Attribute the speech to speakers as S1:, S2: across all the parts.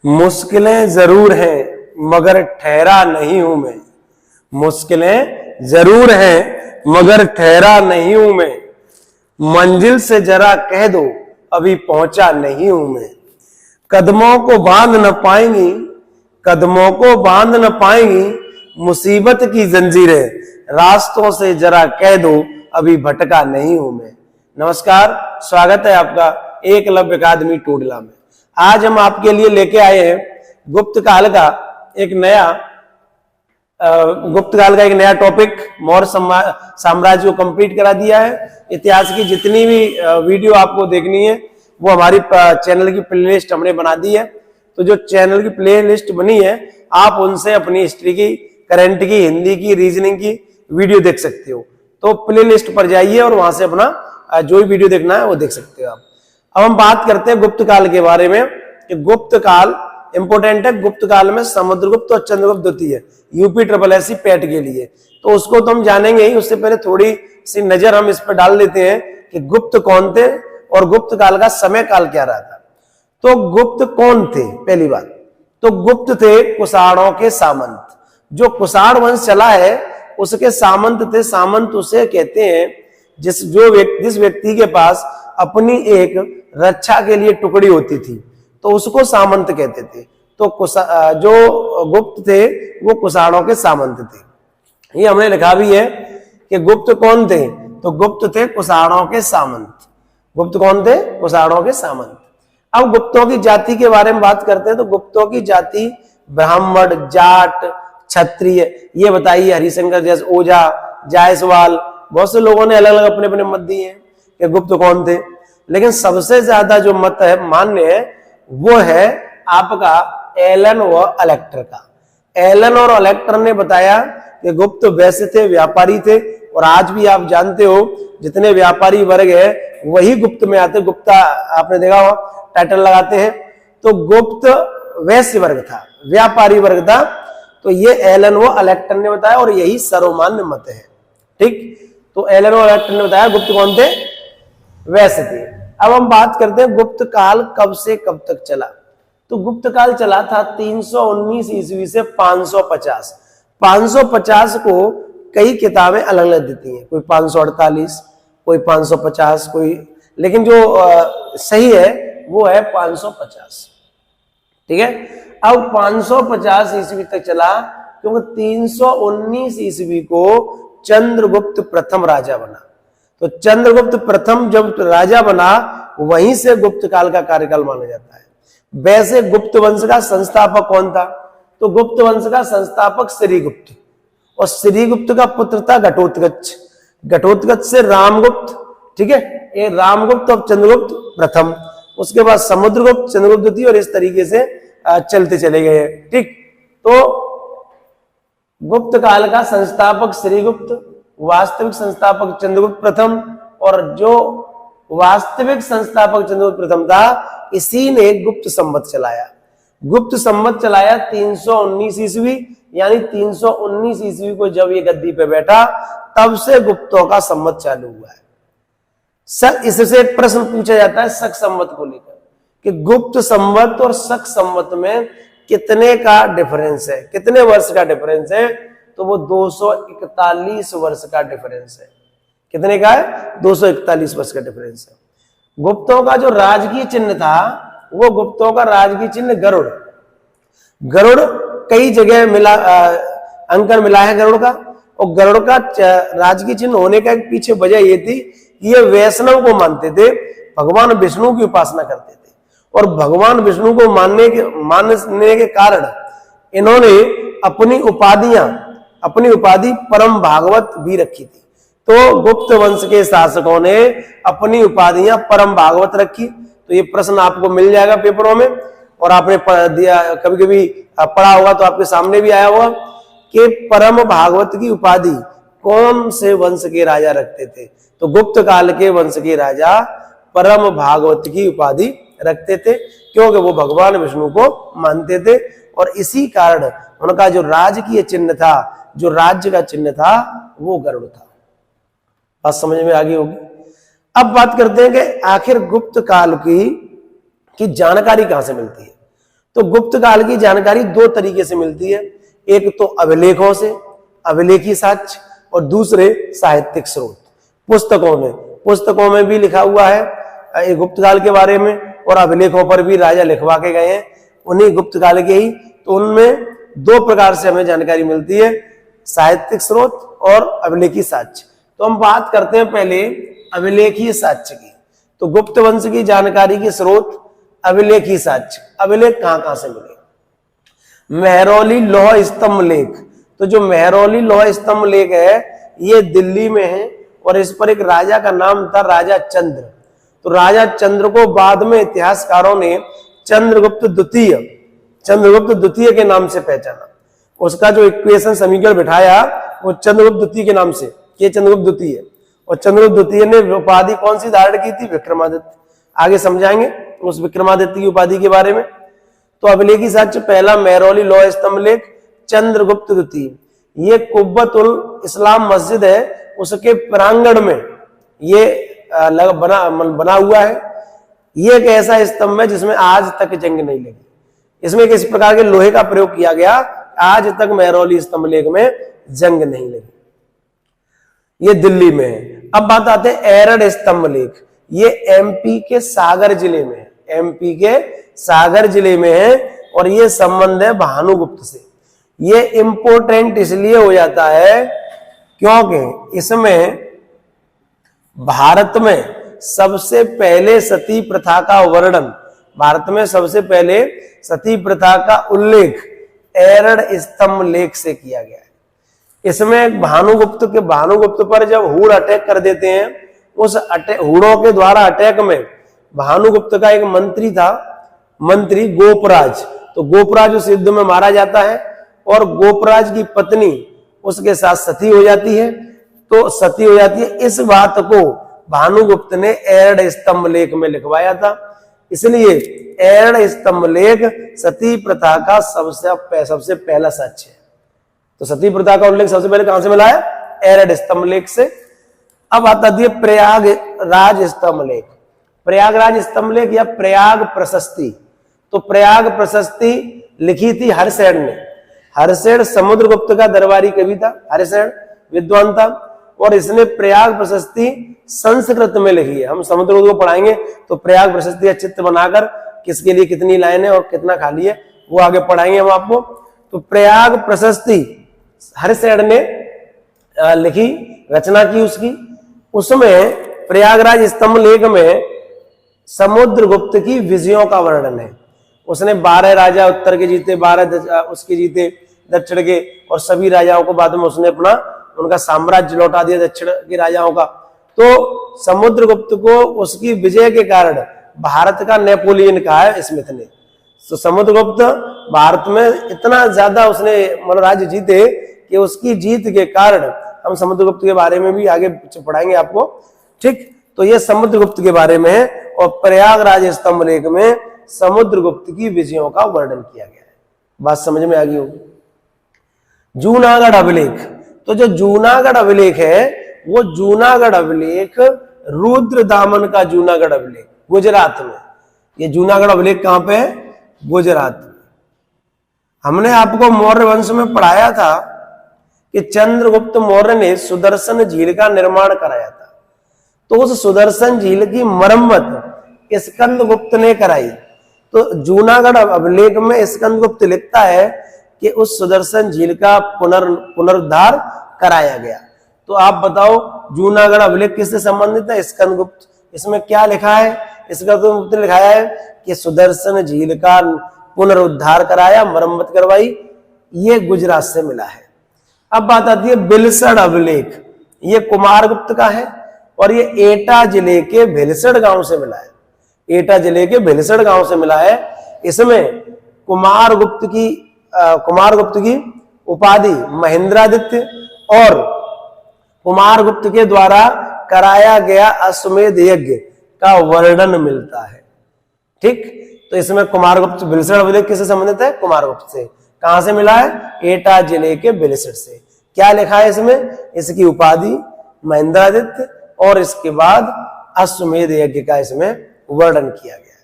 S1: मुश्किलें जरूर हैं मगर ठहरा नहीं हूं मैं। मुश्किलें जरूर हैं मगर ठहरा नहीं हूं मैं। मंजिल से जरा कह दो अभी पहुंचा नहीं हूं मैं। कदमों को बांध न पाएंगी, कदमों को बांध न पाएंगी मुसीबत की जंजीरें। रास्तों से जरा कह दो अभी भटका नहीं हूं मैं। नमस्कार, स्वागत है आपका एकलव्य अकादमी टोडला में। आज हम आपके लिए लेके आए हैं गुप्त काल का एक नया टॉपिक। मौर्य साम्राज्य को कंप्लीट करा दिया है। इतिहास की जितनी भी वीडियो आपको देखनी है वो हमारी चैनल की प्लेलिस्ट हमने बना दी है। तो जो चैनल की प्लेलिस्ट बनी है आप उनसे अपनी हिस्ट्री की, करंट की, हिंदी की, रीजनिंग की वीडियो देख सकते हो। तो प्लेलिस्ट पर जाइए और वहां से अपना जो भी वीडियो देखना है वो देख सकते हो आप। अब हम बात करते हैं गुप्त काल के बारे में कि गुप्त काल इंपोर्टेंट है। गुप्त काल में समुद्रगुप्त और चंद्रगुप्त होती है UPSSC पैट के लिए, तो उसको तो हम जानेंगे ही। उससे पहले थोड़ी सी नजर हम इस पर डाल लेते हैं कि गुप्त कौन थे और गुप्त काल का समय काल क्या रहा था। तो गुप्त कौन थे? पहली बात तो गुप्त थे कुषाणों के सामंत। जो कुषाण वंश चला है उसके सामंत थे। सामंत उसे कहते हैं जिस व्यक्ति के पास अपनी एक रक्षा के लिए टुकड़ी होती थी तो उसको सामंत कहते थे। तो जो गुप्त थे वो कुषाणों के सामंत थे। ये हमने लिखा भी है कि गुप्त कौन थे, तो गुप्त थे कुषाणों के सामंत। गुप्त कौन थे? कुषाणों के सामंत। अब गुप्तों की जाति के बारे में बात करते हैं तो गुप्तों की जाति ब्राह्मण, जाट, क्षत्रिय, ये बताइए। हरिशंकर जैसे ओझा, जायसवाल, बहुत से लोगों ने अलग अलग अपने अपने मत दिए हैं कि गुप्त कौन थे। लेकिन सबसे ज्यादा जो मत है मान्य है वो है आपका एलन व अलेक्टर का। एलन और अलेक्टर ने बताया कि गुप्त वैसे थे, व्यापारी थे। और आज भी आप जानते हो जितने व्यापारी वर्ग है वही गुप्त में आते। गुप्ता आपने देखा हो टाइटल लगाते हैं। तो गुप्त वैश्य वर्ग था, व्यापारी वर्ग था। तो ये एलन व अलेक्टर ने बताया और यही सर्वमान्य मत है। ठीक, तो एलन व अलेक्टर ने बताया गुप्त कौन थे? वैसे थे। अब हम बात करते हैं गुप्त काल कब से कब तक चला। तो गुप्त काल चला था 319 ईस्वी से 550। 550 को कई किताबें अलग अलग देती हैं, कोई 548, कोई 550, कोई, लेकिन जो सही है वो है 550। ठीक है। अब 550 ईस्वी तक चला क्योंकि 319 ईस्वी को चंद्रगुप्त प्रथम राजा बना। तो चंद्रगुप्त प्रथम जब राजा बना वहीं से गुप्त काल का कार्यकाल माना जाता है। वैसे गुप्त वंश का संस्थापक कौन था? तो गुप्त वंश का संस्थापक श्रीगुप्त, और श्रीगुप्त का पुत्र था घटोत्कच। घटोत्कच से रामगुप्त। ठीक है, ये रामगुप्त और चंद्रगुप्त प्रथम, उसके बाद समुद्रगुप्त, चंद्रगुप्त द्वितीय, और इस तरीके से चलते चले गए। ठीक, तो गुप्त काल का संस्थापक श्रीगुप्त, वास्तविक संस्थापक चंद्रगुप्त प्रथम, और जो वास्तविक संस्थापक चंद्रगुप्त प्रथम था इसी ने गुप्त संवत चलाया। गुप्त संवत चलाया 319 ईस्वी, यानी 319 ईस्वी को जब ये गद्दी पे बैठा तब से गुप्तों का संवत चालू हुआ है। सर, इससे एक प्रश्न पूछा जाता है शक संवत को लेकर कि गुप्त संवत और शक संवत में कितने का डिफरेंस है, कितने वर्ष का डिफरेंस है? तो वो 241 वर्ष का डिफरेंस है। कितने का है? 241 वर्ष का डिफरेंस है। गुप्तों का जो राजकीय चिन्ह था वो गुप्तों का राजकीय चिन्ह गरुड़। गरुड़ कई जगह मिला, अंकन मिला है गरुड़ का। और गरुड़ का राजकीय चिन्ह होने का एक पीछे वजह ये थी कि ये वैष्णव को मानते थे, भगवान विष्णु की उपासना करते थे। और भगवान विष्णु को मानने के कारण इन्होंने अपनी उपाधि परम भागवत भी रखी थी। तो गुप्त वंश के शासकों ने अपनी उपाधियां परम भागवत रखी। तो ये प्रश्न आपको मिल जाएगा पेपरों में, और आपने कभी कभी पढ़ा होगा तो आपके सामने भी आया होगा कि परम भागवत की उपाधि कौन से वंश के राजा रखते थे? तो गुप्त काल के वंश के राजा परम भागवत की उपाधि रखते थे, क्योंकि वो भगवान विष्णु को मानते थे। और इसी कारण उनका जो राजकीय चिन्ह था, जो राज्य का चिन्ह था, वो गरुड़ था। बात समझ में आ गई होगी। अब बात करते हैं कि आखिर गुप्त काल की जानकारी कहां से मिलती है। तो गुप्त काल की जानकारी दो तरीके से मिलती है, एक तो अभिलेखों से, अभिलेखी साक्ष्य, और दूसरे साहित्यिक स्रोत, पुस्तकों में भी लिखा हुआ है गुप्त काल के बारे में, और अभिलेखों पर भी राजा लिखवा के गए हैं उन्हीं गुप्त काल के ही। तो उनमें दो प्रकार से हमें जानकारी मिलती है, साहित्यिक स्रोत और अभिलेखी साक्ष्य। तो हम बात करते हैं पहले अभिलेखीय साक्ष्य की। तो गुप्त वंश की जानकारी के स्रोत अभिलेखी साक्ष्य। अभिलेख कहां से मिले? मेहरौली लौह स्तंभ लेख। तो जो मेहरौली लौह स्तंभ लेख है ये दिल्ली में है, और इस पर एक राजा का नाम था राजा चंद्र। तो राजा चंद्र को बाद में इतिहासकारों ने चंद्रगुप्त द्वितीय के नाम से पहचाना। उसका जो इक्वेशन समीकरण बिठाया वो चंद्रगुप्त द्वितीय के नाम से, ये चंद्रगुप्त द्वितीय। और चंद्रगुप्त द्वितीय ने उपाधि कौन सी धारण की थी? विक्रमादित्य। आगे समझाएंगे उस विक्रमादित्य की उपाधि के बारे में। तो अभिलेखी साक्ष्य पहला मेहरौली लौह स्तंभ लेख चंद्रगुप्त द्वितीय। ये कुब्बतुल इस्लाम मस्जिद है, उसके प्रांगण में ये बना हुआ है। ये एक ऐसा स्तंभ है जिसमें आज तक जंग नहीं लगी। इसमें किस प्रकार के लोहे का प्रयोग किया गया, आज तक मेहरौली स्तंभ लेख में जंग नहीं लगी। ये दिल्ली में है। अब बात आते हैं एरड स्तंभ लेख। ये एमपी के सागर जिले में है, एमपी के सागर जिले में है, और ये संबंध है भानुगुप्त से। ये इंपोर्टेंट इसलिए हो जाता है क्योंकि इसमें भारत में सबसे पहले सती प्रथा का वर्णन, भारत में सबसे पहले सती प्रथा का उल्लेख एरड स्तंभ लेख से किया गया है। इसमें भानुगुप्त पर जब हुड़ अटैक कर देते हैं, उस हुड़ों के द्वारा अटैक में भानुगुप्त का एक मंत्री था, मंत्री गोपराज। तो गोपराज उस युद्ध में मारा जाता है, और गोपराज की पत्नी उसके साथ सती हो जाती है। तो सती हो जाती है, इस बात को भानुगुप्त ने एरड स्तंभ लेख में लिखवाया था। इसलिए एरड स्तंभ लेख सती प्रथा का सबसे पहला साक्ष्य है। तो सती प्रथा का उल्लेख सबसे पहले कहां से मिला है? एरड स्तंभ लेख से। अब आता है प्रयागराज स्तंभ लेख। प्रयागराज स्तंभ लेख या प्रयाग प्रशस्ति। तो प्रयाग प्रशस्ति लिखी थी हर्षेण ने। हर्षेण समुद्रगुप्त का दरबारी कवि था, हर्षेण विद्वान था, और इसने प्रयाग प्रशस्ति संस्कृत में लिखी है। हम समुद्रगुप्त को पढ़ाएंगे तो प्रयाग प्रशस्ति का चित्र बनाकर किसके लिए कितनी लाइन है और कितना खाली है वो आगे पढ़ाएंगे हम आपको। तो प्रयाग प्रशस्ति हर्षेण ने लिखी, रचना की उसकी। उसमें प्रयागराज स्तंभ लेख में समुद्रगुप्त की विजयों का वर्णन है। उसने 12 राजा उत्तर के जीते, 12 उसके जीते दक्षिण के, और सभी राजाओं को बाद में उसने उनका साम्राज्य लौटा दिया दक्षिण के राजाओं का। तो समुद्रगुप्त को उसकी विजय के कारण भारत का नेपोलियन कहा है स्मिथ ने। तो समुद्रगुप्त भारत में इतना ज्यादा उसने राज्य जीते कि उसकी जीत के कारण हम समुद्रगुप्त के बारे में भी आगे पढ़ाएंगे आपको, ठीक। तो ये समुद्रगुप्त के बारे में है, और प्रयागराज स्तंभ लेख में समुद्रगुप्त की विजयों का वर्णन किया गया है। बात समझ में आ गई होगी। जूनागढ़ अभिलेख। तो जो जूनागढ़ अभिलेख है वो जूनागढ़ अभिलेख रुद्रदामन का जूनागढ़ अभिलेख गुजरात में। ये जूनागढ़ अभिलेख कहां पे है? गुजरात में। हमने आपको मौर्य वंश में पढ़ाया था कि चंद्रगुप्त मौर्य ने सुदर्शन झील का निर्माण कराया था। तो उस सुदर्शन झील की मरम्मत स्कंदगुप्त ने कराई। तो जूनागढ़ अभिलेख में स्कंदगुप्त लिखता है कि उस सुदर्शन झील का पुनरुद्धार कराया गया। तो आप बताओ जूनागढ़ अभिलेख किससे संबंधित है? स्कंदगुप्त। इसमें क्या लिखा है? स्कंदगुप्त ने लिखाया है कि सुदर्शन झील का पुनरुद्धार कराया, मरम्मत करवाई। ये गुजरात से मिला है। अब बात आती है बिलसड़ अभिलेख। ये कुमारगुप्त का है, और ये एटा जिले के भिलसड़ गांव से मिला है। एटा जिले के भिलसड़ गांव से मिला है। इसमें कुमारगुप्त की उपाधि महेंद्रादित्य और कुमारगुप्त के द्वारा कराया गया अश्वमेध यज्ञ का वर्णन मिलता है, ठीक। तो इसमें कुमारगुप्त भिलसड़ अभिलेख किससे संबंधित है? कुमारगुप्त से। कहां से मिला है? एटा जिले के भिलसड़ से। क्या लिखा है इसमें? इसकी उपाधि महेंद्रादित्य और इसके बाद अश्वमेध यज्ञ का इसमें वर्णन किया गया है।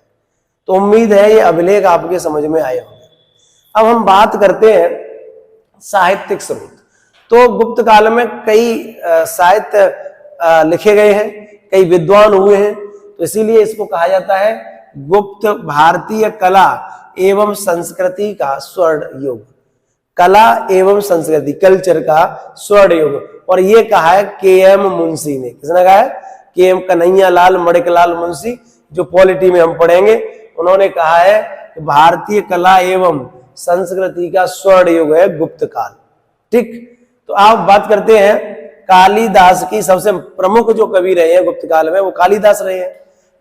S1: तो उम्मीद है ये अभिलेख आपके समझ में आए होंगे। अब हम बात करते हैं साहित्यिक स्रोत। तो गुप्त काल में कई साहित्य लिखे गए हैं, कई विद्वान हुए हैं, तो इसीलिए इसको कहा जाता है गुप्त भारतीय कला एवं संस्कृति का स्वर्ण युग। कला एवं संस्कृति, कल्चर का स्वर्ण युग। और ये कहा है के.एम. मुंशी ने। किसने कहा है? के.एम. कन्हैयालाल मणिकलाल मुंशी, जो पॉलिटी में हम पढ़ेंगे। उन्होंने कहा है कि भारतीय कला एवं संस्कृति का स्वर्ण युग है गुप्त काल। ठीक, तो आप बात करते हैं कालिदास की। सबसे प्रमुख जो कवि रहे हैं गुप्त काल में वो कालिदास रहे हैं।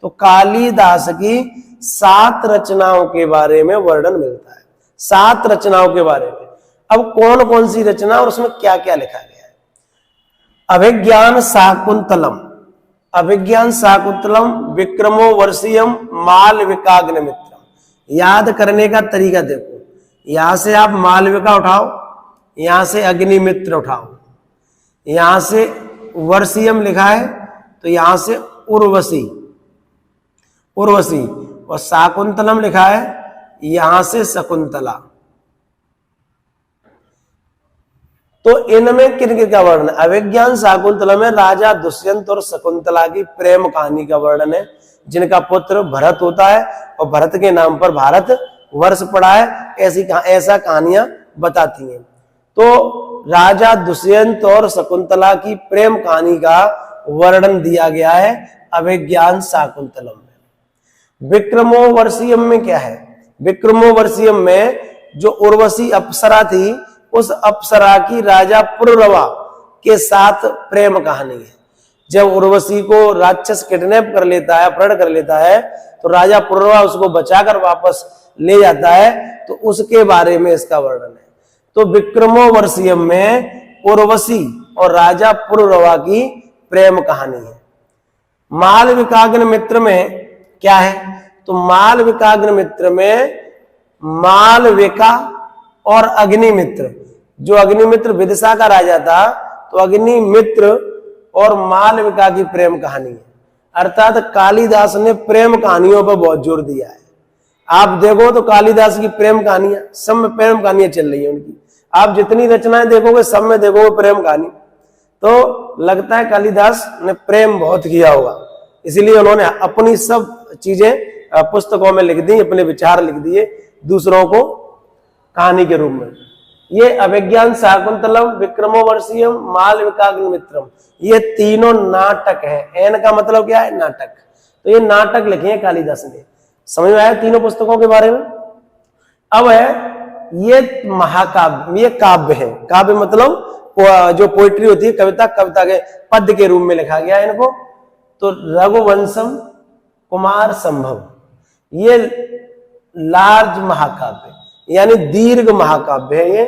S1: तो कालिदास की 7 रचनाओं के बारे में वर्णन मिलता है, 7 रचनाओं के बारे में। अब कौन कौन सी रचना और उसमें क्या क्या लिखा गया है? अभिज्ञान शाकुंतलम, अभिज्ञान शाकुंतलम, विक्रमो वर्षीयम, मालविकाग्निमित्रम। याद करने का तरीका देखो, यहां से आप मालविका उठाओ, यहां से अग्निमित्र उठाओ, यहां से वर्षीयम लिखा है तो यहां से उर्वशी, उर्वशी, और शाकुंतलम लिखा है यहां से शकुंतला। तो इनमें किन किन का वर्णन? अभिज्ञान शाकुंतलम में राजा दुष्यंत और शकुंतला की प्रेम कहानी का वर्णन है, जिनका पुत्र भरत होता है और भरत के नाम पर भारत वर्ष पड़ा है। ऐसा कहानियां बताती हैं। तो राजा दुष्यंत और शकुंतला की प्रेम कहानी का वर्णन दिया गया है अभिज्ञान शाकुंतलम में। विक्रमो वर्षीयम में क्या है? विक्रमो वर्षीयम में जो उर्वशी अप्सरा थी, उस अप्सरा की राजा पुरुरवा के साथ प्रेम कहानी है। जब उर्वशी को राक्षस किडनैप कर लेता है, अपहरण कर लेता है, तो राजा पुरुरवा उसको बचाकर वापस ले जाता है, तो उसके बारे में इसका वर्णन है। तो विक्रमो वर्षीयम में उर्वशी और राजा पुरुरवा की प्रेम कहानी है। मालविकाग्निमित्र में क्या है? तो मालविकाग्निमित्र में मालविका और अग्निमित्र, जो अग्निमित्र विदिशा का राजा था, तो अग्निमित्र और मालविका की प्रेम कहानी है। अर्थात कालिदास ने प्रेम कहानियों पर बहुत जोर दिया है। आप देखो तो कालिदास की प्रेम कहानियां, सब में प्रेम कहानियां चल रही है उनकी। आप जितनी रचनाएं देखोगे सब में देखोगे प्रेम कहानी। तो लगता है कालिदास ने प्रेम बहुत किया होगा, इसीलिए उन्होंने अपनी सब चीजें पुस्तकों में लिख दी, अपने विचार लिख दिए दूसरों को कहानी के रूप में। ये अभिज्ञान शाकुंतलम, विक्रमो वर्षीयम, मालविकाग्निमित्रम, ये तीनों नाटक हैं। एन का मतलब क्या है? नाटक। तो ये नाटक लिखे हैं कालिदास ने। समझ में आया तीनों पुस्तकों के बारे में? अब है ये महाकाव्य, ये काव्य है। काव्य मतलब जो पोइट्री होती है, कविता, कविता के पद्य के रूप में लिखा गया है इनको। तो रघुवंशम, कुमार संभव, ये लार्ज महाकाव्य यानी दीर्घ महाकाव्य है। ये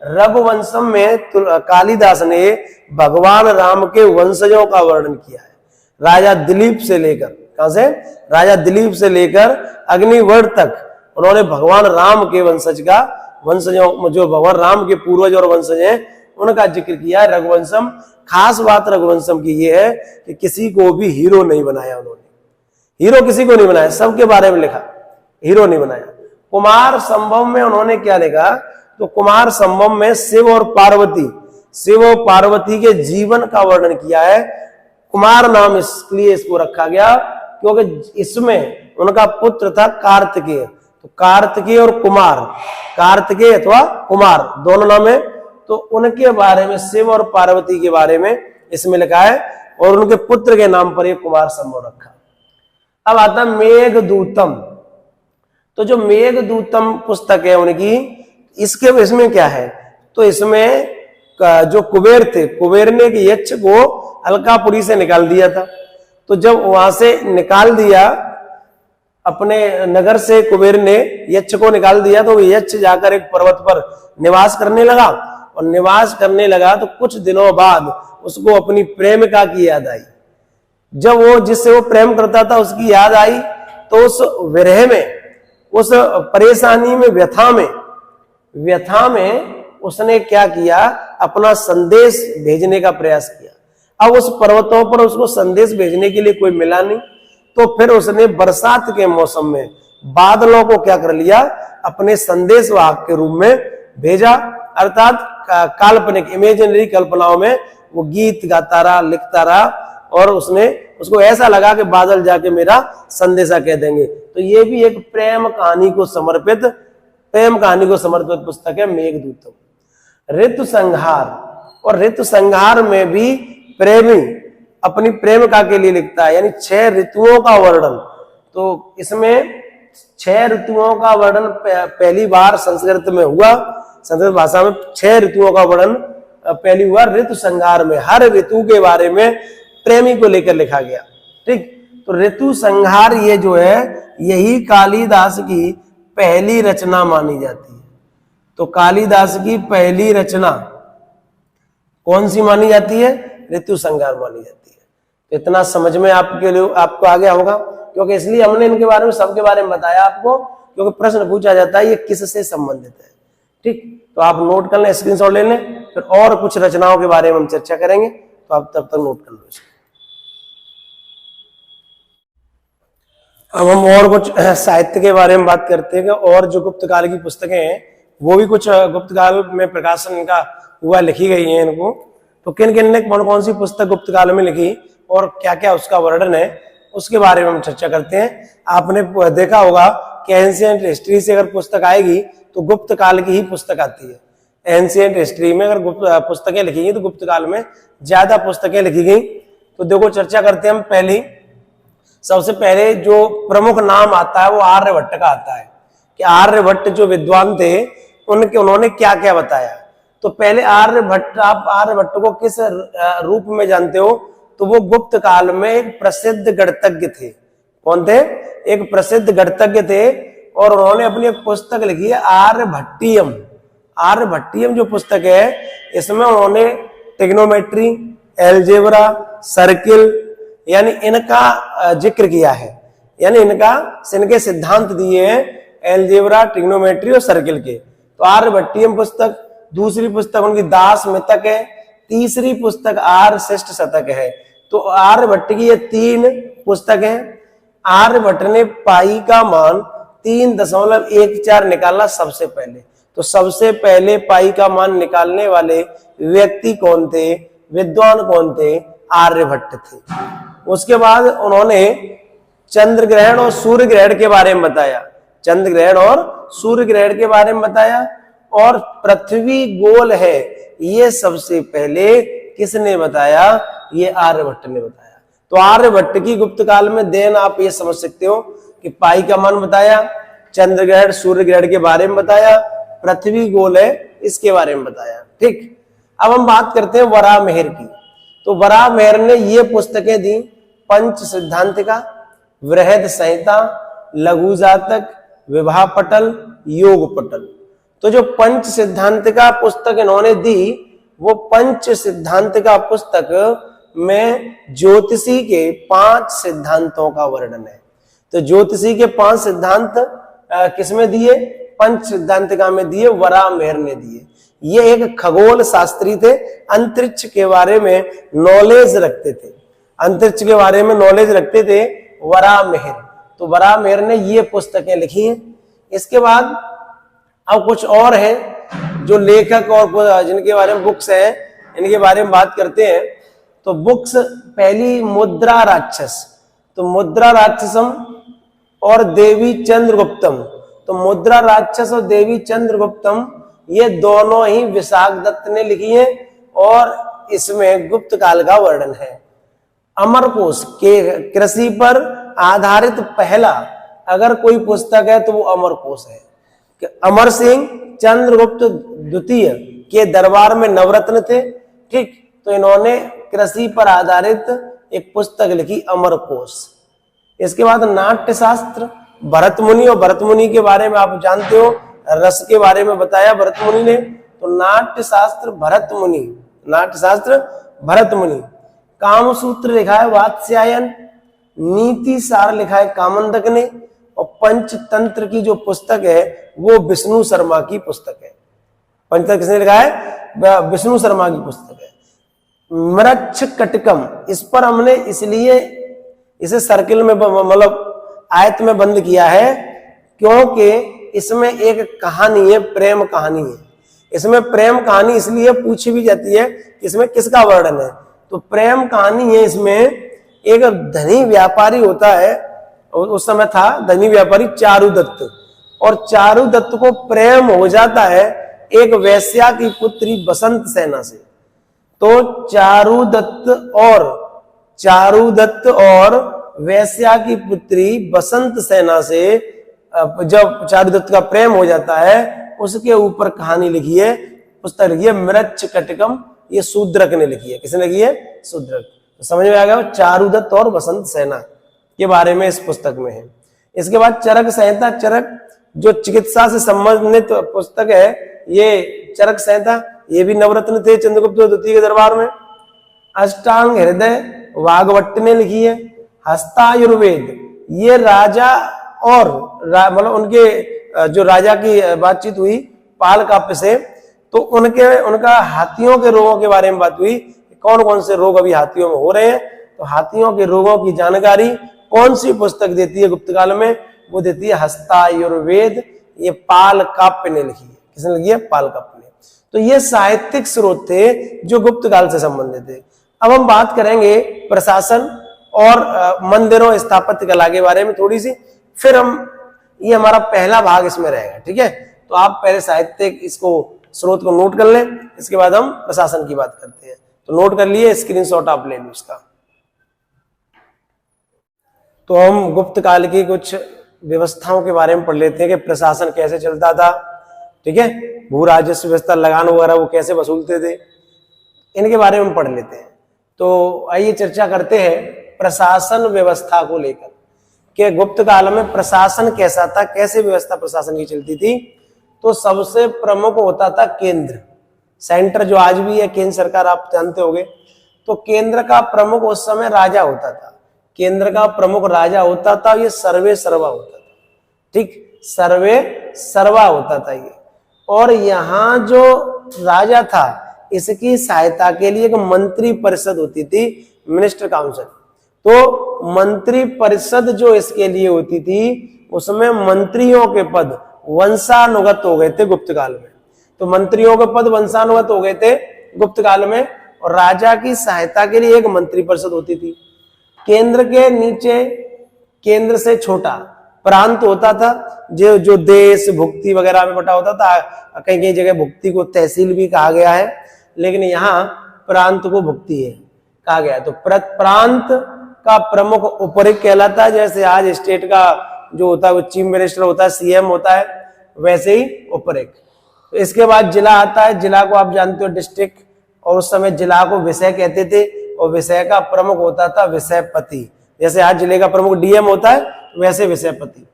S1: रघुवंशम में कालिदास ने भगवान राम के वंशजों का वर्णन किया है। राजा दिलीप से लेकर, कहां से? राजा दिलीप से लेकर अग्निवर्ध तक उन्होंने भगवान राम के वंशजों, जो भगवान राम के पूर्वज और वंशज हैं, उनका जिक्र किया है रघुवंशम। खास बात रघुवंशम की ये है कि किसी को भी हीरो नहीं बनाया उन्होंने। हीरो किसी को नहीं बनाया, सबके बारे में लिखा, हीरो नहीं बनाया। कुमार संभव में उन्होंने क्या लिखा? तो कुमार संभव में शिव और पार्वती के जीवन का वर्णन किया है। कुमार नाम इसलिए इसको रखा गया क्योंकि इसमें उनका पुत्र था कार्तिकेय। तो कार्तिकेय और कुमार, कार्तिकेय अथवा कुमार दोनों नाम है। तो उनके बारे में, शिव और पार्वती के बारे में इसमें लिखा है, और उनके पुत्र के नाम पर यह कुमार संभव रखा। अब आता मेघदूतम। तो जो मेघदूतम पुस्तक है उनकी, इसमें क्या है? तो इसमें जो कुबेर थे, कुबेर ने यक्ष को अलकापुरी से निकाल दिया था। तो जब वहां से निकाल दिया, अपने नगर से कुबेर ने यक्ष को निकाल दिया, तो यक्ष जाकर एक पर्वत पर निवास करने लगा। और निवास करने लगा तो कुछ दिनों बाद उसको अपनी प्रेमिका की याद आई। जब वो जिससे वो प्रेम करता था उसकी याद आई, तो उस विरह में, उस परेशानी में, व्यथा में उसने क्या किया? अपना संदेश भेजने का प्रयास किया। अब उस पर्वतों पर उसको संदेश भेजने के लिए कोई मिला नहीं, तो फिर उसने बरसात के मौसम में बादलों को क्या कर लिया, अपने संदेश वाहक के रूप में भेजा, अर्थात काल्पनिक इमेजिनरी कल्पनाओं में वो गीत गाता रहा, लिखता रहा, और उसको ऐसा लगा कि बादल जाके मेरा संदेशा कह देंगे। तो ये भी एक प्रेम कहानी को समर्पित पुस्तक है मेघदूतम। ऋतु संहार, और ऋतु संहार में भी प्रेमी अपनी प्रेमिका के लिए लिखता है, यानी 6 ऋतुओं का वर्णन। तो इसमें 6 ऋतुओं का वर्णन पहली बार संस्कृत में हुआ, संस्कृत भाषा में 6 ऋतुओं का वर्णन पहली हुआ ऋतु संहार में। हर ऋतु के बारे में प्रेमी को लेकर लिखा गया। ठीक, तो ऋतु संहार ये जो है, यही कालिदास की पहली रचना मानी जाती है। तो कालिदास की पहली रचना कौन सी मानी जाती है? ऋतु संहार मानी जाती है। तो इतना समझ में आपको आ गया होगा, क्योंकि इसलिए हमने इनके बारे में, सबके बारे में बताया आपको, क्योंकि प्रश्न पूछा जाता है ये किससे संबंधित है। ठीक, तो आप नोट कर लें, स्क्रीनशॉट ले लें, फिर और कुछ रचनाओं के बारे में हम चर्चा करेंगे, तो आप तब तक नोट कर लो। अब हम और कुछ साहित्य के बारे में बात करते हैं, और जो गुप्त काल की पुस्तकें हैं वो भी कुछ गुप्त काल में प्रकाशन इनका हुआ, लिखी गई है इनको। तो किन किन ने कौन कौन सी पुस्तक गुप्त काल में लिखी और क्या क्या उसका वर्णन है, उसके बारे में हम चर्चा करते हैं। आपने देखा होगा कि एंशिएंट हिस्ट्री से अगर पुस्तक आएगी तो गुप्त काल की ही पुस्तक आती है। एंशिएंट हिस्ट्री में अगर गुप्त पुस्तकें लिखी गई तो गुप्त काल में ज्यादा पुस्तकें लिखी गई। तो देखो, चर्चा करते हैं हम। पहली, सबसे पहले जो प्रमुख नाम आता है वो आर्यभट्ट का आता है, कि आर्यभट्ट जो विद्वान थे उन्होंने क्या क्या बताया। तो पहले आर्यभट्ट, आप आर्यभट्ट को किस रूप में जानते हो? तो वो गुप्त काल में एक प्रसिद्ध गणितज्ञ थे। कौन थे? एक प्रसिद्ध गणितज्ञ थे, और उन्होंने अपनी एक पुस्तक लिखी है आर्यभट्टियम। आर्यभट्टियम जो पुस्तक है, इसमें उन्होंने ट्रिग्नोमेट्री, एलजेब्रा, सर्किल, यानी इनका जिक्र किया है, यानी इनके सिद्धांत दिए हैं, एलजेब्रा, ट्रिग्नोमेट्री और सर्किल के। तो आर्यभट्टियम पुस्तक। दूसरी पुस्तक उनकी दास मितक है। तीसरी पुस्तक आर्य शिष्ट शतक है। तो आर्यभट्ट की ये 3 पुस्तक हैं। आर्यभट्ट ने पाई का मान 3.14 निकाला सबसे पहले। तो सबसे पहले पाई का मान निकालने वाले व्यक्ति कौन थे, विद्वान कौन थे? आर्यभट्ट थे। उसके बाद उन्होंने चंद्र ग्रहण और सूर्य ग्रहण के बारे में बताया, चंद्र ग्रहण और सूर्य ग्रहण के बारे में बताया। और पृथ्वी गोल है, ये सबसे पहले किसने बताया? ये आर्यभट्ट ने बताया। तो आर्यभट्ट की गुप्त काल में देन आप ये समझ सकते हो कि पाई का मान बताया, चंद्र ग्रहण सूर्य ग्रहण के बारे में बताया, पृथ्वी गोल है इसके बारे में बताया। ठीक, अब हम बात करते हैं वराहमिहिर की। तो वराहमिहिर ने ये पुस्तकें दी, पंच सिद्धांतिका, वृहद संहिता, लघु जातक, विवाह पटल, योग पटल। तो जो पंच सिद्धांतिका पुस्तक इन्होंने दी, वो पंच सिद्धांतिका पुस्तक में ज्योतिषी के 5 सिद्धांतों का वर्णन है। तो ज्योतिषी के 5 सिद्धांत किसमें दिए? पंच सिद्धांतिका में दिए, वराहमिहिर ने दिए। ये एक खगोल शास्त्री थे, अंतरिक्ष के बारे में नॉलेज रखते थे, अंतरिक्ष के बारे में नॉलेज रखते थे वराहमिहिर। तो वराहमिहिर ने ये पुस्तकें लिखी हैं। इसके बाद अब कुछ और हैं जो लेखक और जिनके बारे में बुक्स हैं, इनके बारे में बात करते हैं। तो बुक्स, पहली मुद्रा राक्षस। तो मुद्रा राक्षसम और देवी चंद्रगुप्तम। तो मुद्रा राक्षस और देवी चंद्रगुप्तम ये दोनों ही विशाखदत्त ने लिखी है, और इसमें गुप्त काल का वर्णन है। अमरकोश के कृषि पर आधारित पहला अगर कोई पुस्तक है तो वो अमरकोश है। अमर सिंह चंद्रगुप्त द्वितीय के दरबार में नवरत्न थे। ठीक, तो इन्होंने कृषि पर आधारित एक पुस्तक लिखी, अमरकोश। इसके बाद नाट्य शास्त्र, भरत मुनि। और भरत मुनि के बारे में आप जानते हो, रस के बारे में बताया भरत मुनि ने। तो नाट्य शास्त्र भरत मुनि, नाट्य शास्त्र भरत मुनि। कामसूत्र लिखा है वात्स्यायन। नीति सार लिखा है कामंदक ने। और पंचतंत्र की जो पुस्तक है वो विष्णु शर्मा की पुस्तक है। पंचतंत्र किसने लिखा है? विष्णु शर्मा की पुस्तक है। मृक्ष कटकम, इस पर हमने इसलिए इसे सर्किल में, मतलब आयत में बंद किया है क्योंकि इसमें एक कहानी है, प्रेम कहानी है। इसमें प्रेम कहानी इसलिए पूछी भी जाती है कि इसमें किसका वर्णन है, तो प्रेम कहानी है। इसमें एक धनी व्यापारी होता है, उस समय था धनी व्यापारी चारुदत्त, और चारुदत्त को प्रेम हो जाता है एक वेश्या की पुत्री बसंत सेना से। तो चारुदत्त और वेश्या की पुत्री बसंत सेना से जब चारुदत्त का प्रेम हो जाता है, उसके ऊपर कहानी लिखी है, पुस्तक लिखी है मृच्छकटिकम। ये शूद्रक ने लिखी है। किसने लिखी है? शूद्रक। तो समझ में आ गया, चारुदत्त और बसंत सेना के बारे में इस पुस्तक में है। इसके बाद चरक संहिता, चरक जो चिकित्सा से संबंधित पुस्तक है, ये चरक संहिता, ये भी नवरत्न थे चंद्रगुप्त द्वितीय के दरबार में। अष्टांग हृदय वाग्भट्ट ने लिखी है। हस्तायुर्वेद, ये राजा और मतलब उनके जो राजा की बातचीत हुई पाल काव्य से, तो उनका हाथियों के रोगों के बारे में बात हुई, कौन कौन से रोग अभी हाथियों में हो रहे हैं। तो हाथियों के रोगों की जानकारी कौन सी पुस्तक देती है गुप्त काल में? वो देती है हस्तायुर्वेद। ये पाल काव्य ने लिखी है। किसने लिखी है? पाल काव्य ने। तो ये साहित्यिक स्रोत थे जो गुप्त काल से संबंधित थे। अब हम बात करेंगे प्रशासन और मंदिरों स्थापत्य कला के बारे में थोड़ी सी, फिर ये हमारा पहला भाग इसमें रहेगा। ठीक है, तो आप पहले साहित्यिक इसको स्रोत को नोट कर लें, इसके बाद हम प्रशासन की बात करते हैं। तो नोट कर लिए, स्क्रीनशॉट आप ले लो इसका। तो हम गुप्त काल की कुछ व्यवस्थाओं के बारे में पढ़ लेते हैं कि प्रशासन कैसे चलता था। ठीक है, भू राजस्व व्यवस्था, लगान वगैरह वो कैसे वसूलते थे, इनके बारे में पढ़ लेते हैं। तो आइए चर्चा करते हैं प्रशासन व्यवस्था को लेकर कि गुप्त काल में प्रशासन कैसा था, कैसे व्यवस्था प्रशासन की चलती थी। तो सबसे प्रमुख होता था केंद्र, सेंटर जो आज भी है केंद्र सरकार, आप जानते होंगे। तो केंद्र का प्रमुख उस समय राजा होता था, केंद्र का प्रमुख राजा होता था। ये सर्वे सर्वा होता था। ठीक, सर्वे सर्वा होता था ये। और यहाँ जो राजा था, इसकी सहायता के लिए एक मंत्री परिषद होती थी, मिनिस्टर काउंसिल। तो मंत्री परिषद जो इसके लिए होती थी, उसमें मंत्रियों के पद वंशानुगत हो गए थे गुप्त काल में। तो मंत्रियों के पद वंशानुगत हो गए थे गुप्त काल में, और राजा की सहायता के लिए एक मंत्री परिषद होती थी। केंद्र के नीचे, केंद्र से छोटा प्रांत होता था, जो देश भुक्ति वगैरह में बटा होता था। कहीं कहीं जगह भुक्ति को तहसील भी कहा गया है, लेकिन यहाँ प्रांत को भुक्ति है कहा गया है। तो प्रांत का प्रमुख उपरिक कहलाता है। जैसे आज स्टेट का जो होता है वो चीफ मिनिस्टर होता है, सीएम होता है, वैसे ही उपरिक। तो इसके बाद जिला आता है। जिला को आप जानते हो डिस्ट्रिक्ट, और उस समय जिला को विषय कहते थे, और विषय का प्रमुख होता था विषयपति। जैसे आज जिले का प्रमुख डीएम होता है, वैसे विषयपति।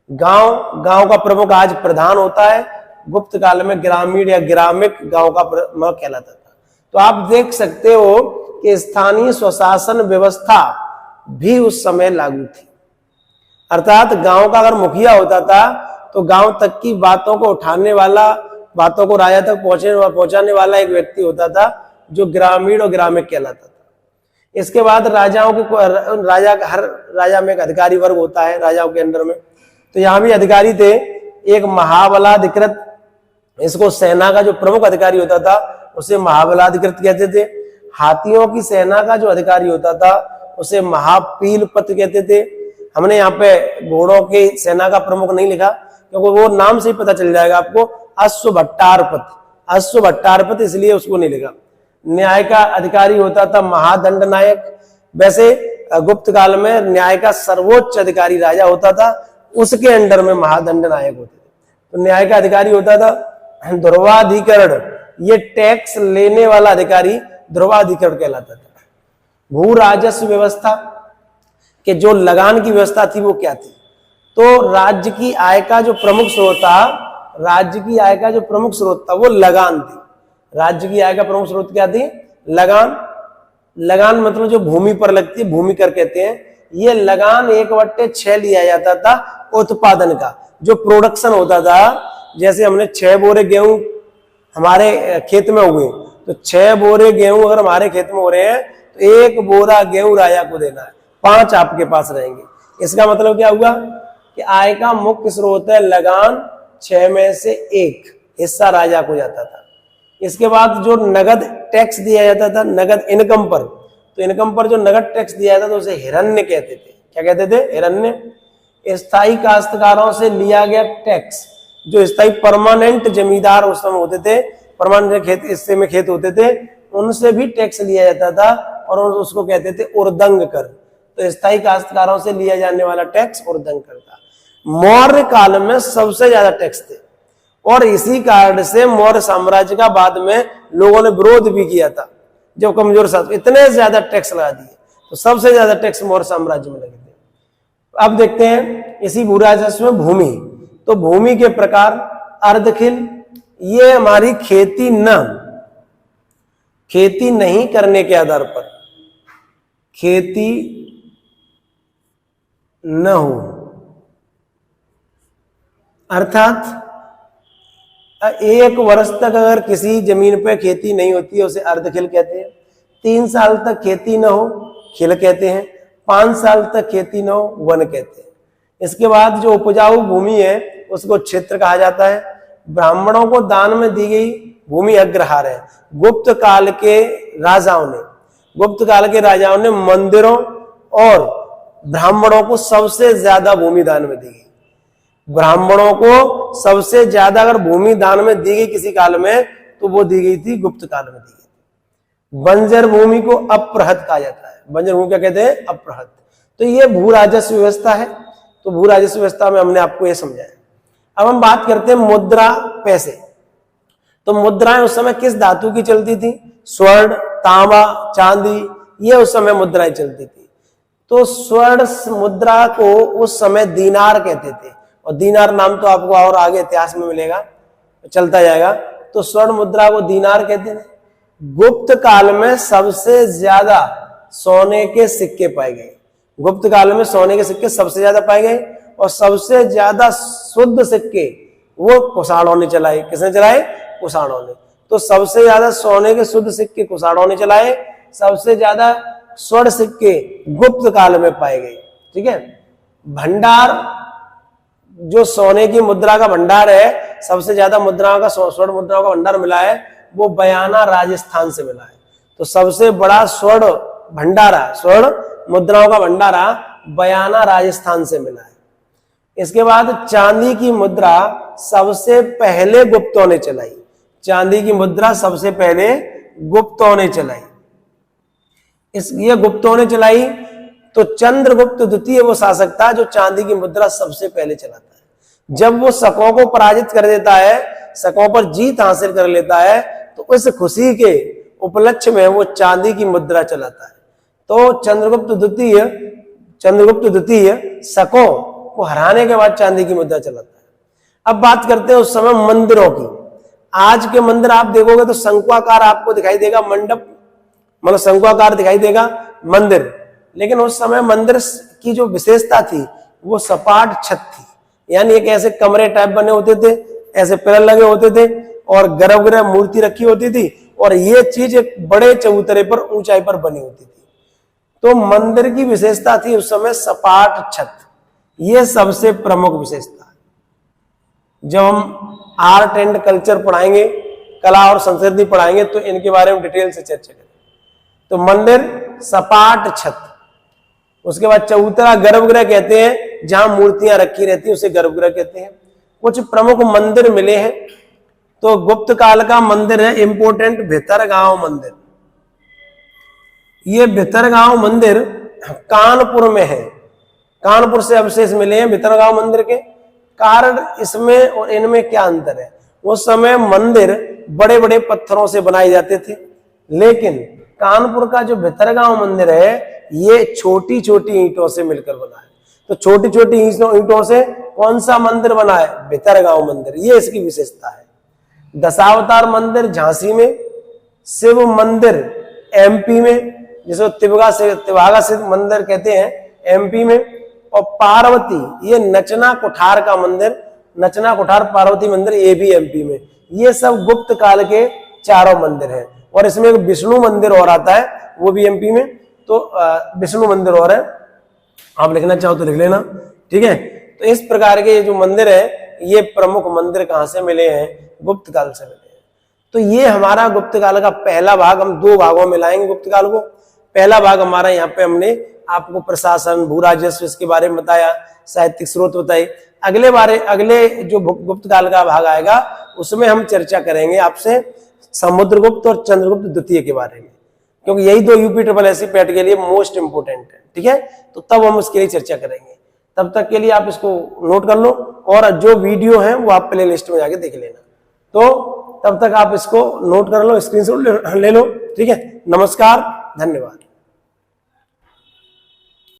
S1: गांव का प्रमुख आज प्रधान होता है। गुप्त काल में ग्रामीण या ग्रामिक गांव का प्रमुख कहलाता था। तो आप देख सकते हो कि स्थानीय स्वशासन व्यवस्था भी उस समय लागू थी। अर्थात गांव का अगर मुखिया होता था, तो गांव तक की बातों को उठाने वाला, बातों को राजा तक पहुंचाने वाला एक व्यक्ति होता था, जो ग्रामीण और ग्रामिक कहलाता था। इसके बाद राजाओं के हर राजा में एक अधिकारी वर्ग होता है राजाओं के अंदर में। तो यहाँ भी अधिकारी थे, एक महाबलाधिकृत, इसको सेना का जो प्रमुख अधिकारी होता था उसे महाबलाधिकृत कहते थे। हाथियों की सेना का जो अधिकारी होता था उसे महापीलपति कहते थे। हमने यहाँ पे घोड़ों की सेना का प्रमुख नहीं लिखा, क्योंकि वो नाम से ही पता चल जाएगा आपको, अश्वभट्टारपति, इसलिए उसको नहीं लिखा। न्याय का अधिकारी होता था महादंड नायक। वैसे गुप्त काल में न्याय का सर्वोच्च अधिकारी राजा होता था, उसके अंडर में महादंड नायक होते थे। तो न्याय का अधिकारी होता था ध्रुवाधिकरण, ये टैक्स लेने वाला अधिकारी ध्रुवाधिकरण कहलाता था। भू राजस्व व्यवस्था के जो लगान की व्यवस्था थी वो क्या थी? तो राज्य की आय का जो प्रमुख स्रोत था, वो लगान थी। राज्य की आय का प्रमुख स्रोत क्या थी? लगान मतलब जो भूमि पर लगती है, भूमि कर कहते हैं। ये लगान 1/6 लिया जाता था उत्पादन का, जो प्रोडक्शन होता था। जैसे हमने 6 बोरे गेहूं हमारे खेत में हुए, तो 6 बोरे गेहूं अगर हमारे खेत में हो रहे हैं, तो 1 बोरा गेहूं राजा को देना है, 5 आपके पास रहेंगे। इसका मतलब क्या हुआ कि आय का मुख्य स्रोत है लगान, 6 में से 1 हिस्सा राजा को जाता था। इसके बाद जो नगद टैक्स दिया जाता था नगद इनकम पर, तो इनकम पर जो नगद टैक्स दिया जाता था उसे हिरण्य कहते थे। क्या कहते थे? हिरण्य। स्थायी काश्तकारों से लिया गया टैक्स, जो स्थायी परमानेंट जमींदार उस समय होते थे, परमानेंट खेत हिस्से में खेत होते थे, उनसे भी टैक्स लिया जाता था और उसको कहते थे उर्दंग कर। तो स्थायी काश्तकारों से लिया जाने वाला टैक्स उर्दंग कर था। मौर्य काल में सबसे ज्यादा टैक्स थे और इसी कारण से मौर्य साम्राज्य का बाद में लोगों ने विरोध भी किया था। जब कमजोर शासक इतने ज्यादा टैक्स लगा दिए, तो सबसे ज्यादा टैक्स मौर्य साम्राज्य में लगे थे। अब देखते हैं इसी भूराजस्व में भूमि। तो भूमि के प्रकार अर्धखिल, ये हमारी खेती नहीं करने के आधार पर, खेती न हो, अर्थात 1 वर्ष तक अगर किसी जमीन पे खेती नहीं होती है उसे अर्धखिल कहते हैं। 3 साल तक खेती न हो खिल कहते हैं। 5 साल तक खेती न हो वन कहते हैं। इसके बाद जो उपजाऊ भूमि है उसको क्षेत्र कहा जाता है। ब्राह्मणों को दान में दी गई भूमि अग्रहार है। गुप्त काल के राजाओं ने मंदिरों और ब्राह्मणों को सबसे ज्यादा भूमि दान में दी गई। ब्राह्मणों को सबसे ज्यादा अगर भूमि दान में दी गई किसी काल में, तो वो दी गई थी गुप्त काल में दी गई थी। बंजर भूमि को अपृहत कहा जाता है। बंजर भूमि क्या कहते हैं? अपृहत। तो ये भू राजस्व व्यवस्था है। तो भू राजस्व व्यवस्था में हमने आपको ये समझाया। अब हम बात करते हैं मुद्रा, पैसे। तो मुद्राएं उस समय किस धातु की चलती थी? स्वर्ण, तांबा, चांदी, ये उस समय मुद्राएं चलती थी। तो स्वर्ण मुद्रा को उस समय दीनार कहते थे, और दीनार नाम तो आपको और आगे इतिहास में मिलेगा, चलता जाएगा। तो स्वर्ण मुद्रा को दीनार कहते थे। गुप्त काल में सबसे ज्यादा सोने के सिक्के पाए गए। गुप्त काल में सोने के सिक्के सबसे ज्यादा पाए गए, और सबसे ज्यादा शुद्ध सिक्के वो कुषाणों ने चलाए। किसने चलाए? कुषाणों ने। तो सबसे ज्यादा सोने के शुद्ध सिक्के कुषाणों ने चलाए। सबसे ज्यादा स्वर्ण सिक्के गुप्त काल में पाए गए। ठीक है। भंडार, जो सोने की मुद्रा का भंडार है, सबसे ज्यादा मुद्राओं का, स्वर्ण मुद्राओं का भंडार मिला है, वो बयाना राजस्थान से मिला है। तो सबसे बड़ा स्वर्ण भंडारा, स्वर्ण मुद्राओं का भंडारा बयाना राजस्थान से मिला है। इसके बाद चांदी की मुद्रा सबसे पहले गुप्तों ने चलाई। चांदी की मुद्रा सबसे पहले गुप्तों ने चलाई। ये गुप्तों ने चलाई। तो चंद्रगुप्त द्वितीय वो शासक था जो चांदी की मुद्रा सबसे पहले चलाता है। जब वो शकों को पराजित कर देता है, शकों पर जीत हासिल कर लेता है, तो इस खुशी के उपलक्ष्य में वो चांदी की मुद्रा चलाता है। तो चंद्रगुप्त द्वितीय शकों को हराने के बाद चांदी की मुद्रा चलाता है। अब बात करते हैं उस समय मंदिरों की। आज के मंदिर आप देखोगे तो शंक्वाकार आपको दिखाई देगा, मंडप मतलब शंक्वाकार दिखाई देगा मंदिर। लेकिन उस समय मंदिर की जो विशेषता थी वो सपाट छत थी, यानी एक ऐसे कमरे टाइप बने होते थे, ऐसे पिलर लगे होते थे और गर्भगृह मूर्ति रखी होती थी, और ये चीज एक बड़े चबूतरे पर ऊंचाई पर बनी होती थी। तो मंदिर की विशेषता थी उस समय सपाट छत। ये सबसे प्रमुख विशेषता है। जब हम आर्ट एंड कल्चर पढ़ाएंगे, कला और संस्कृति पढ़ाएंगे, तो इनके बारे में डिटेल से चर्चा करेंगे। तो मंदिर सपाट छत, उसके बाद चबूतरा गर्भगृह कहते हैं, जहां मूर्तियां रखी रहती है उसे गर्भगृह कहते हैं। कुछ प्रमुख मंदिर मिले हैं। तो गुप्त काल का मंदिर है इंपोर्टेंट भितरगांव मंदिर। ये भितरगांव मंदिर कानपुर में है। कानपुर से अवशेष मिले हैं भितरगांव मंदिर के। कारण इसमें और इनमें क्या अंतर है? उस समय मंदिर बड़े बड़े पत्थरों से बनाए जाते थे, लेकिन कानपुर का जो भितरगांव मंदिर है ये छोटी छोटी ईंटों से मिलकर बना है। तो छोटी छोटी ईंटों से कौन सा मंदिर बना है? भितरगांव मंदिर। ये इसकी विशेषता है। दशावतार मंदिर झांसी में, शिव मंदिर एमपी में, जिसको तिवागा सिद्ध मंदिर कहते हैं, एमपी में, और पार्वती, ये नचना कुठार का मंदिर, नचना कुठार पार्वती मंदिर, ये भी एमपी में। ये सब गुप्त काल के चारों मंदिर हैं। और इसमें एक विष्णु मंदिर और आता है, वो भी एमपी में। तो विष्णु मंदिर और है, आप लिखना चाहो तो लिख लेना। ठीक है। तो इस प्रकार के जो मंदिर है, ये प्रमुख मंदिर कहां से मिले हैं? गुप्त काल से मिले हैं। तो ये हमारा गुप्त काल का पहला भाग, हम 2 भागों में लाएंगे गुप्त काल को। पहला भाग हमारा यहाँ पे हमने आपको प्रशासन, भू राजस्व इसके बारे में बताया, साहित्यिक स्रोत बताए। अगले जो गुप्त काल का भाग आएगा उसमें हम चर्चा करेंगे आपसे समुद्रगुप्त और चंद्रगुप्त द्वितीय के बारे में, क्योंकि यही 2 UPSSC पैट के लिए मोस्ट इंपोर्टेंट है। ठीक है, तो तब हम उसके लिए चर्चा करेंगे। तब तक के लिए आप इसको नोट कर लो और जो वीडियो है वो आप प्ले लिस्ट में जाके देख लेना। तो तब तक आप इसको नोट कर लो, स्क्रीनशॉट ले लो। ठीक है, नमस्कार, धन्यवाद।